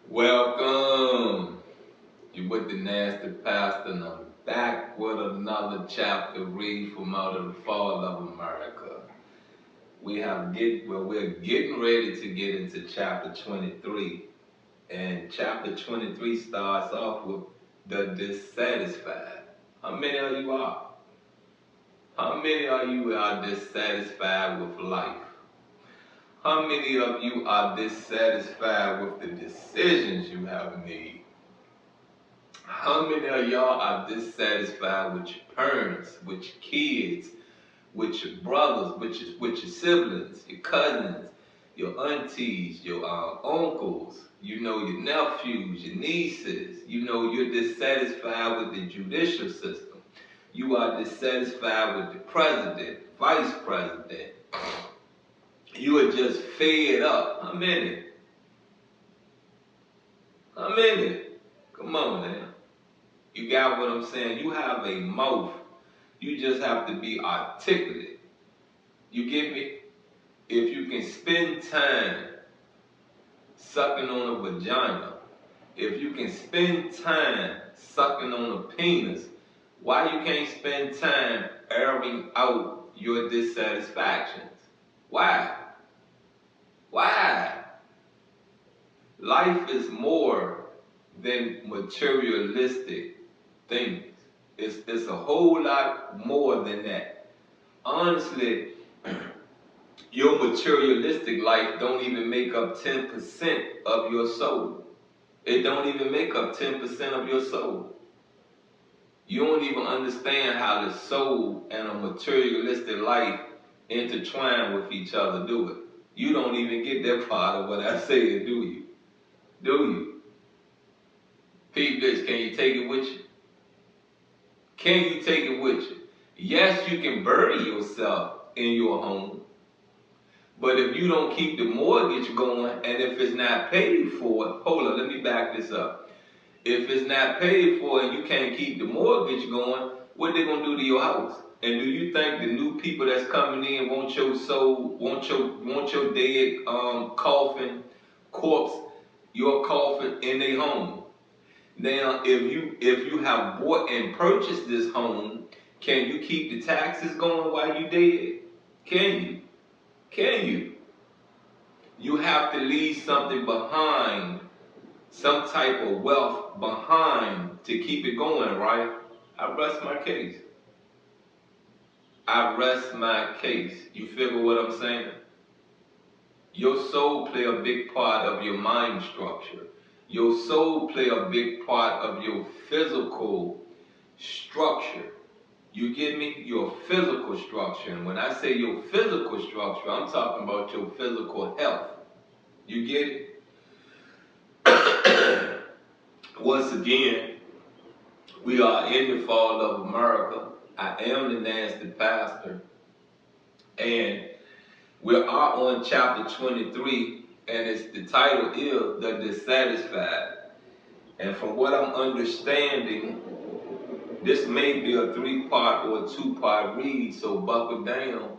Welcome. You with the nasty pastor, and I'm back with another chapter read from out of the fall of America. We're getting ready to get into chapter 23, and chapter 23 starts off with the dissatisfied. How many of you are? How many of you are dissatisfied with life? How many of you are dissatisfied with the decisions you have made? How many of y'all are dissatisfied with your parents, with your kids, with your brothers, with your siblings, your cousins, your aunties, your uncles, your nephews, your nieces? You're dissatisfied with the judicial system. You are dissatisfied with the president, vice president. You are just fed up. How many? How many? Come on now. You got what I'm saying? You have a mouth. You just have to be articulate. You get me? If you can spend time sucking on a vagina, if you can spend time sucking on a penis, why you can't spend time airing out your dissatisfactions? Why? Why? Life is more than materialistic things. It's a whole lot more than that. Honestly, your materialistic life don't even make up 10% of your soul. It don't even make up 10% of your soul. You don't even understand how the soul and a materialistic life intertwine with each other, do it? You don't even get that part of what I said, do you? Do you? Peep this, can you take it with you? Can you take it with you? Yes, you can bury yourself in your home, but if you don't keep the mortgage going, and if it's not paid for, hold on, let me back this up. If it's not paid for and you can't keep the mortgage going, what they gonna do to your house? And do you think the new people that's coming in want your soul, want your dead coffin, corpse, your coffin in their home? Now, if you have bought and purchased this home, can you keep the taxes going while you dead? Can you? Can you? You have to leave something behind, some type of wealth behind to keep it going, right? I rest my case. I rest my case. You figure what I'm saying? Your soul play a big part of your mind structure. Your soul play a big part of your physical structure. You get me? Your physical structure. And when I say your physical structure, I'm talking about your physical health. You get it? Once again, we are in the fall of America. I am the nasty pastor. And we are on chapter 23, and the title is The Dissatisfied. And from what I'm understanding, this may be a 3-part or a 2-part read, so buckle down.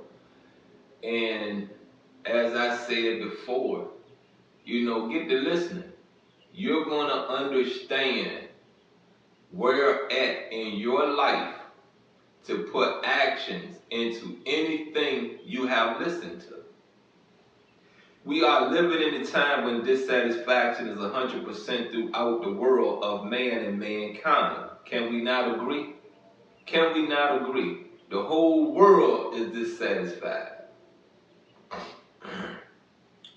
And as I said before, get to listening. You're going to understand where at in your life to put actions into anything you have listened to. We are living in a time when dissatisfaction is 100% throughout the world of man and mankind. Can we not agree? Can we not agree? The whole world is dissatisfied.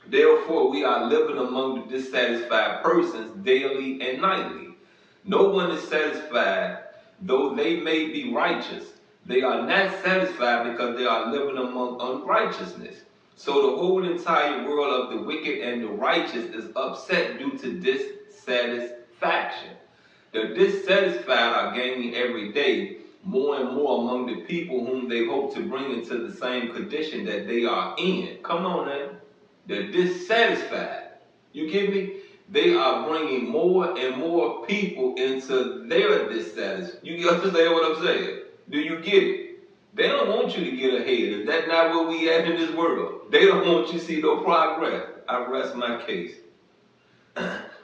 Therefore, we are living among the dissatisfied persons daily and nightly. No one is satisfied, though they may be righteous. They are not satisfied because they are living among unrighteousness. So the whole entire world of the wicked and the righteous is upset due to dissatisfaction. The dissatisfied are gaining every day more and more among the people whom they hope to bring into the same condition that they are in. Come on now. They're dissatisfied. You get me? They are bringing more and more people into their dissatisfaction. You understand what I'm saying? Do you get it? They don't want you to get ahead. Is that not where we at in this world? They don't want you to see no progress. I rest my case.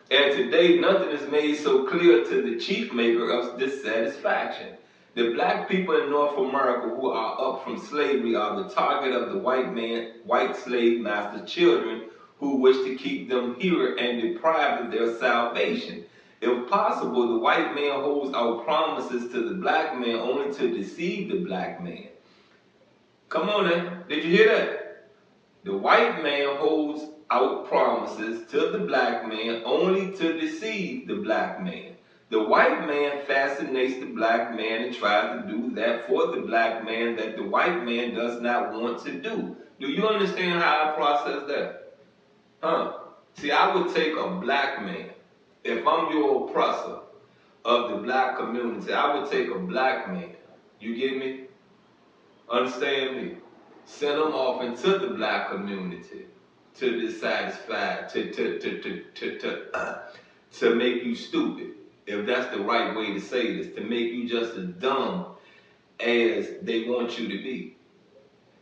And today, nothing is made so clear to the chief maker of dissatisfaction. The black people in North America who are up from slavery are the target of the white slave master's children who wish to keep them here and deprive of their salvation. If possible, the white man holds out promises to the black man only to deceive the black man. Come on now, did you hear that? The white man holds out promises to the black man only to deceive the black man. The white man fascinates the black man and tries to do that for the black man that the white man does not want to do. Do you understand how I process that? See, I would take a black man. If I'm your oppressor of the black community, I would take a black man. You get me? Understand me? Send them off into the black community to dissatisfy, to make you stupid. If that's the right way to say this, to make you just as dumb as they want you to be.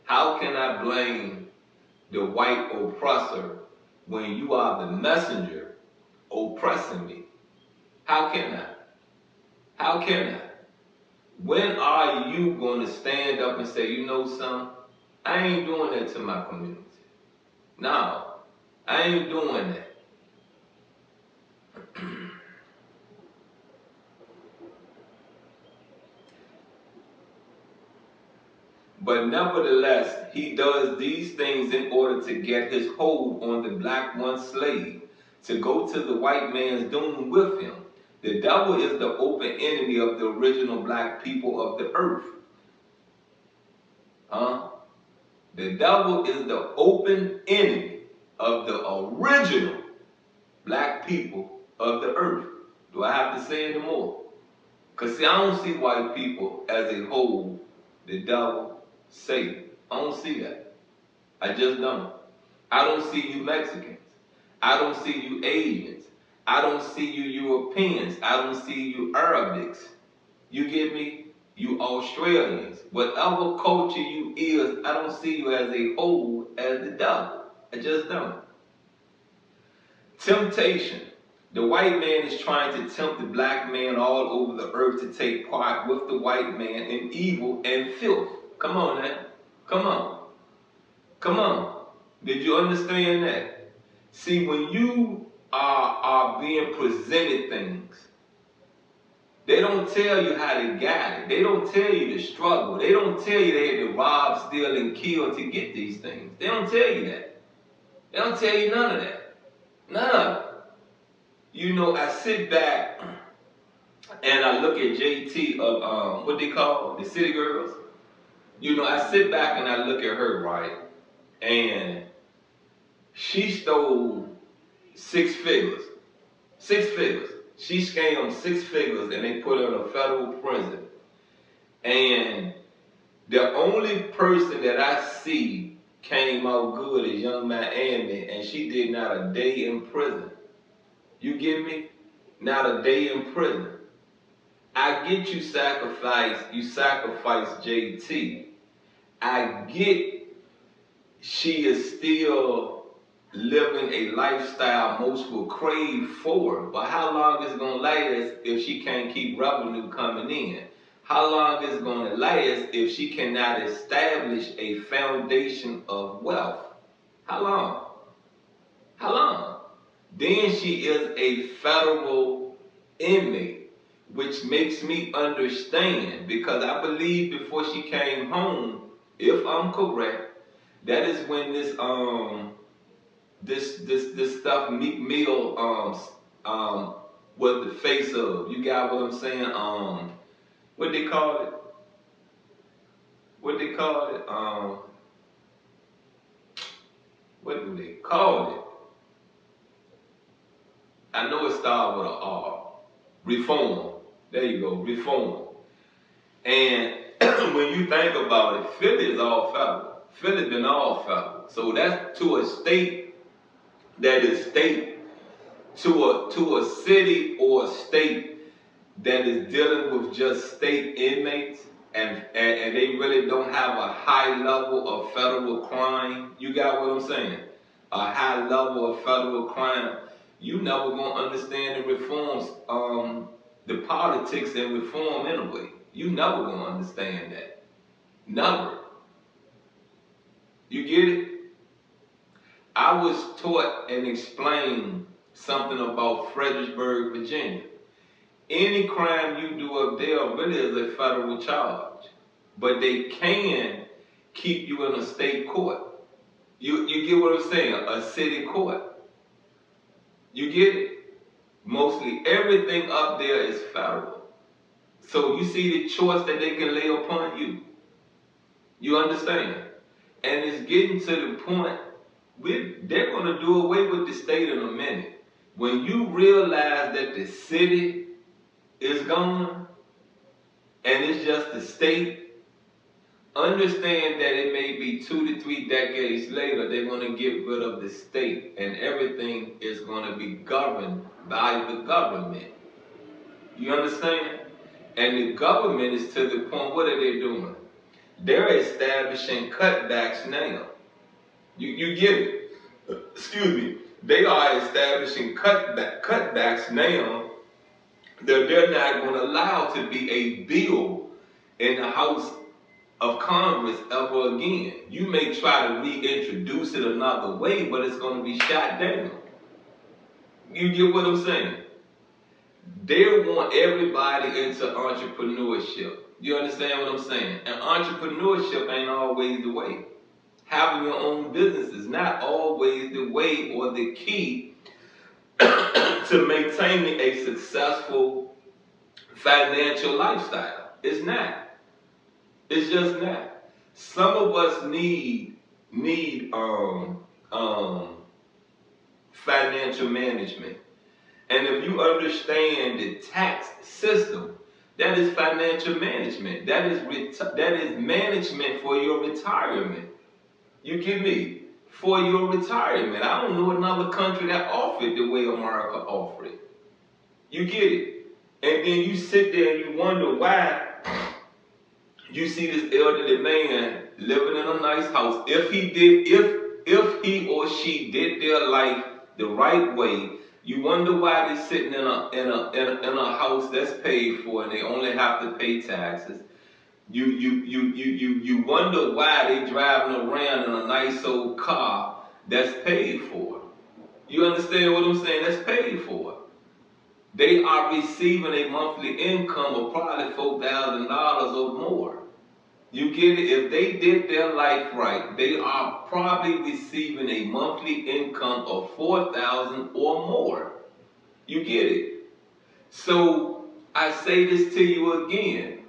How can I blame the white oppressor when you are the messenger oppressing me? How can I? How can I? When are you going to stand up and say, you know something? I ain't doing that to my community. No, I ain't doing that. But nevertheless, he does these things in order to get his hold on the black once slave, to go to the white man's doom with him. The devil is the open enemy of the original black people of the earth. The devil is the open enemy of the original black people of the earth. Do I have to say any more? Because see, I don't see white people as a whole, the devil, Satan. I don't see that. I just don't. I don't see you Mexicans. I don't see you Asians. I don't see you Europeans. I don't see you Arabics. You get me? You Australians. Whatever culture you is, I don't see you as a whole as the devil. I just don't. Temptation. The white man is trying to tempt the black man all over the earth to take part with the white man in evil and filth. Come on now. Come on. Come on. Did you understand that? See, when you are being presented things, they don't tell you how they got it. They don't tell you the struggle. They don't tell you they had to rob, steal, and kill to get these things. They don't tell you that. They don't tell you none of that. None of it. You know, I sit back and I look at JT of what they call the City Girls. You know, I sit back and I look at her, right? And she stole 6 figures. 6 figures. She scammed 6 figures and they put her in a federal prison. And the only person that I see came out good is Young Miami, and she did not a day in prison. You get me? Not a day in prison. I get you sacrifice JT. I get she is still living a lifestyle most will crave for, but how long is it going to last if she can't keep revenue coming in? How long is it going to last if she cannot establish a foundation of wealth? How long? How long? Then she is a federal inmate, which makes me understand, because I believe before she came home, if I'm correct, that is when this stuff Meek Mill was the face of. You got what I'm saying? What they call it? What they call it? What do they call it? I know it starts with an R. Reform. There you go, reform. And when you think about it, Philly is all federal. Philly been all federal. So that's to a state that is state, to a city or a state that is dealing with just state inmates, and they really don't have a high level of federal crime. You got what I'm saying? A high level of federal crime. you never gonna understand the reforms, the politics and reform anyway. You never gonna understand that. Never. You get it? I was taught and explained something about Fredericksburg, Virginia. Any crime you do up there really is a federal charge, but they can keep you in a state court. You get what I'm saying? A city court. You get it? Mostly everything up there is federal. So you see the choice that they can lay upon you. You understand? And it's getting to the point they're going to do away with the state in a minute. When you realize that the city is gone and it's just the state, understand that it may be 2 to 3 decades later, they're going to get rid of the state and everything is going to be governed by the government. You understand? And the government is to the point, what are they doing? They're establishing cutbacks now. You get it? Excuse me. They are establishing cutbacks now that they're not going to allow to be a bill in the House of Congress ever again. You may try to reintroduce it another way, but it's going to be shot down. You get what I'm saying? They want everybody into entrepreneurship. You understand what I'm saying? And entrepreneurship ain't always the way. Having your own business is not always the way or the key to maintaining a successful financial lifestyle. It's not. It's just not. Some of us need financial management. And if you understand the tax system, that is financial management. That is management for your retirement. You get me? For your retirement. I don't know another country that offered the way America offered it. You get it? And then you sit there and you wonder why you see this elderly man living in a nice house. If he or she did their life the right way, you wonder why they're sitting in a house that's paid for and they only have to pay taxes. You wonder why they driving around in a nice old car that's paid for. You understand what I'm saying? That's paid for. They are receiving a monthly income of probably $4,000 or more. You get it? If they did their life right, they are probably receiving a monthly income of $4,000 or more. You get it? So I say this to you again,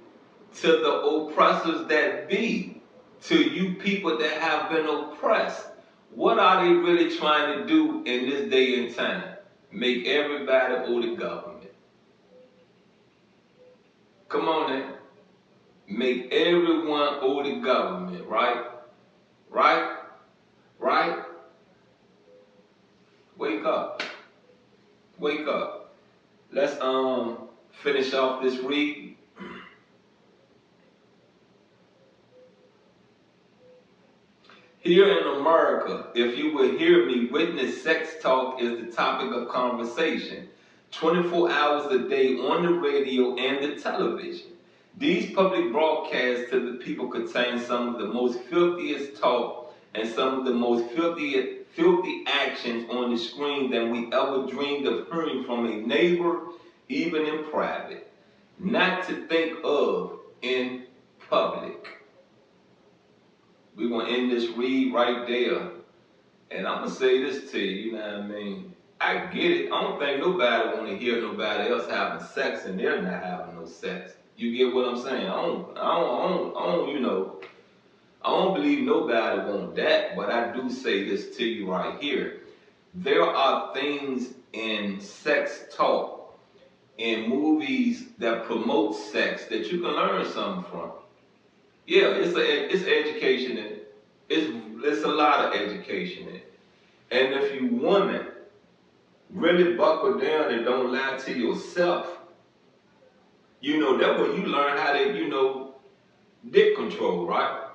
to the oppressors that be, to you people that have been oppressed. What are they really trying to do in this day and time? Make everybody owe the government. Come on now. Make everyone owe the government, right? Right? Right? Wake up. Wake up. Let's finish off this read. Here in America, if you will hear me, witness sex talk is the topic of conversation. 24 hours a day on the radio and the television. These public broadcasts to the people contain some of the most filthiest talk and some of the most filthy actions on the screen than we ever dreamed of hearing from a neighbor, even in private. Not to think of in public. We're going to end this read right there. And I'm going to say this to you, you know what I mean? I get it. I don't think nobody want to hear nobody else having sex and they're not having no sex. You get what I'm saying? I don't believe nobody want that, but I do say this to you right here. There are things in sex talk, in movies that promote sex that you can learn something from. Yeah, it's education in it. It's a lot of education in it. And if you women really buckle down and don't lie to yourself, that's when you learn how to, dick control, right?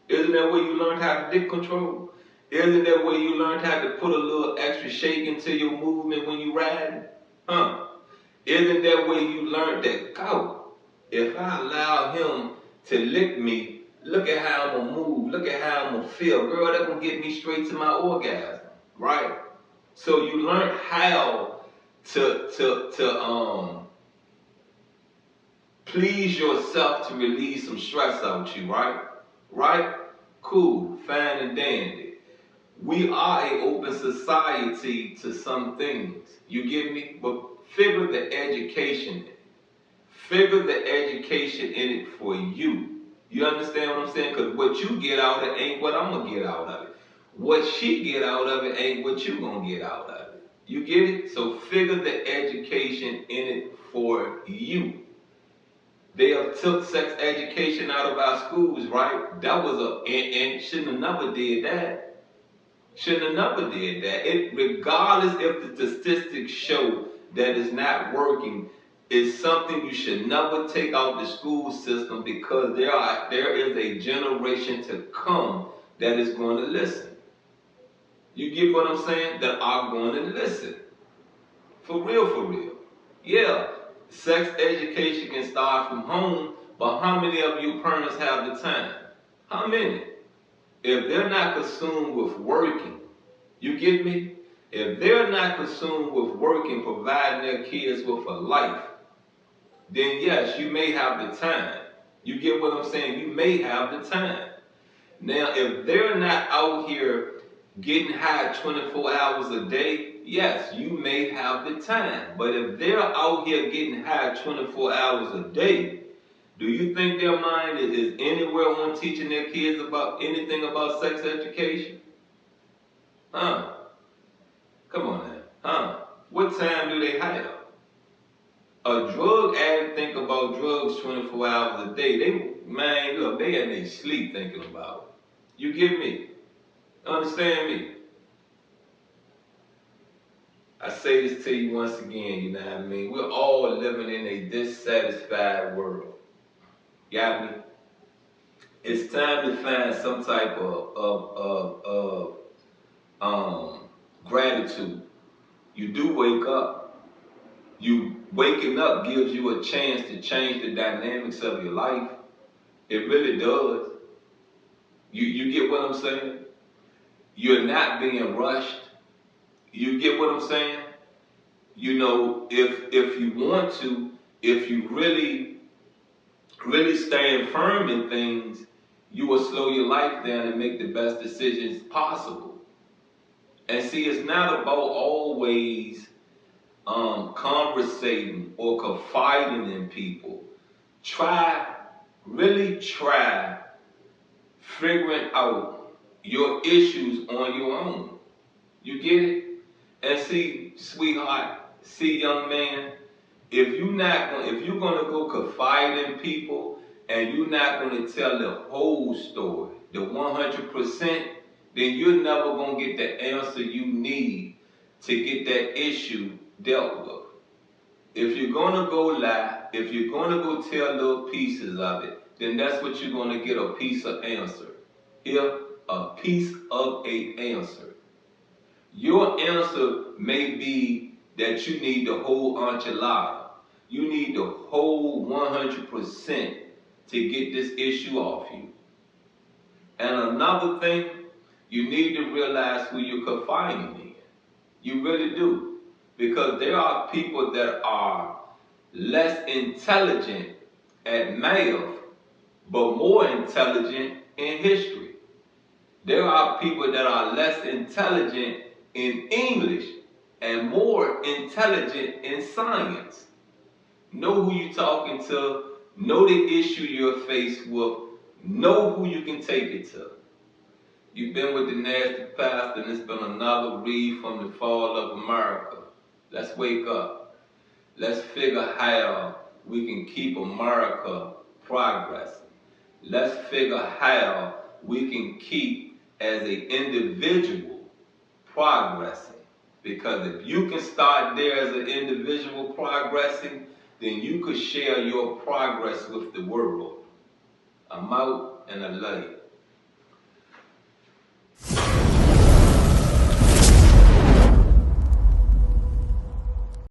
Isn't that where you learn how to dick control? Isn't that where you learned how to put a little extra shake into your movement when you riding? Huh? Isn't that where you learned that, go, if I allow him to lick me, look at how I'm gonna move, look at how I'm gonna feel. Girl, that's gonna get me straight to my orgasm, right? So you learn how to please yourself to release some stress out you, right? Right? Cool, fine and dandy. We are a open society to some things. You get me? But figure the education in it. Figure the education in it for you. You understand what I'm saying? Because what you get out of it ain't what I'm going to get out of it. What she get out of it ain't what you going to get out of it. You get it? So figure the education in it for you. They have took sex education out of our schools, right? That was and shouldn't have never did that. Shouldn't have never did that. It, regardless if the statistics show that it's not working, is something you should never take out the school system, because there is a generation to come that is going to listen. You get what I'm saying? That are going to listen. For real, for real. Yeah, sex education can start from home, but how many of you parents have the time? How many? If they're not consumed with working, you get me? If they're not consumed with working, providing their kids with a life, then yes, you may have the time. You get what I'm saying? You may have the time. Now, if they're not out here getting high 24 hours a day, yes, you may have the time. But if they're out here getting high 24 hours a day, do you think their mind is anywhere on teaching their kids about anything about sex education? Huh? Come on now. Huh? What time do they have? A drug addict think about drugs 24 hours a day. Man, look, they in their sleep thinking about it. You get me? Understand me? I say this to you once again, you know what I mean? We're all living in a dissatisfied world. Got me? It's time to find some type of gratitude. You do wake up. You waking up gives you a chance to change the dynamics of your life. It really does. You get what I'm saying? You're not being rushed. You get what I'm saying? You know, if you want to, if you really stand firm in things, you will slow your life down and make the best decisions possible. And see, it's not about always conversating or confiding in people. Really try figuring out your issues on your own. You get it? And see, sweetheart, see, young man, if you're gonna go confide in people and you're not gonna tell the whole story, the 100%, then you're never gonna get the answer you need to get that issue dealt with. If you're gonna go lie, if you're gonna go tell little pieces of it, then that's what you're gonna get, a piece of answer. Here, a piece of a answer. Your answer may be that you need the whole enchilada. You need the whole 100% to get this issue off you. And another thing, you need to realize who you're confiding in. You really do. Because there are people that are less intelligent at math, but more intelligent in history. There are people that are less intelligent in English and more intelligent in science. Know who you're talking to, know the issue you're faced with, know who you can take it to. You've been with the Nasty Pastor, and it's been another read from The Fall of America. Let's wake up. Let's figure how we can keep America progressing. Let's figure how we can keep, as an individual, progressing. Because if you can start there as an individual progressing, then you could share your progress with the world. I'm out, and I love you.